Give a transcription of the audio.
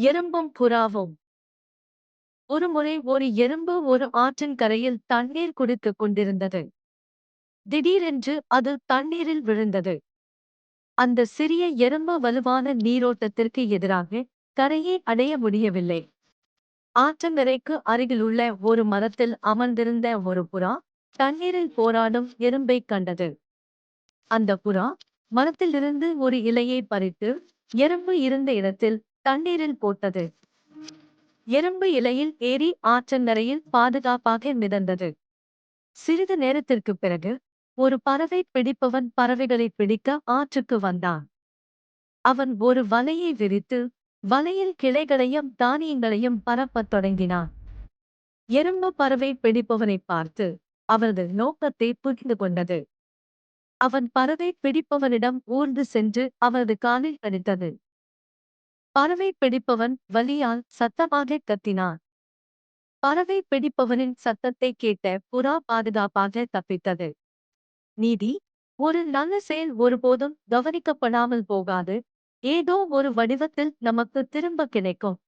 எறும்பும் புறாவும். ஒருமுறை ஒரு எறும்பு ஒரு ஆற்றின் கரையில் தண்ணீர் குடித்துக் கொண்டிருந்தது. திடீரென்று அது தண்ணீரில் விழுந்தது. அந்த சிறிய எறும்பு வலுவான நீரோட்டத்திற்கு எதிராக கரையை அடைய முடியவில்லை. ஆற்றங்கரைக்கு அருகிலுள்ள ஒரு மரத்தில் அமர்ந்திருந்த ஒரு புறா தண்ணீரில் போராடும் எறும்பைக் கண்டது. அந்த புறா மரத்திலிருந்து ஒரு இலையை பறித்து எறும்பு இருந்த இடத்தில் தண்ணீரில் போட்டது. எறும்பு இலையில் ஏறி ஆற்றங்கரையில் பாதுகாப்பாக மிதந்தது. சிறிது நேரத்திற்குப் பிறகு ஒரு பறவை பிடிப்பவன் பறவைகளை பிடிக்க ஆற்றுக்கு வந்தான். அவன் ஒரு வலையை விரித்து வலையில் கிளைகளையும் தானியங்களையும் பரப்பத் தொடங்கினான். எறும்பு பறவை பிடிப்பவனைப் பார்த்து அவனது நோக்கத்தை புரிந்து கொண்டது. அவன் பறவை பிடிப்பவனிடம் ஊர்ந்து சென்று அவனது காலில் கடித்தது. பறவை பிடிப்பவன் வலியால் சத்தமாக கத்தினான். பறவை பிடிப்பவனின் சத்தத்தை கேட்ட புறா பாதுகாப்பாக தப்பித்தது. நீதி: ஒரு நல்ல செயல் ஒருபோதும் கவனிக்கப்படாமல் போகாது, ஏதோ ஒரு வடிவத்தில் நமக்கு திரும்ப கிடைக்கும்.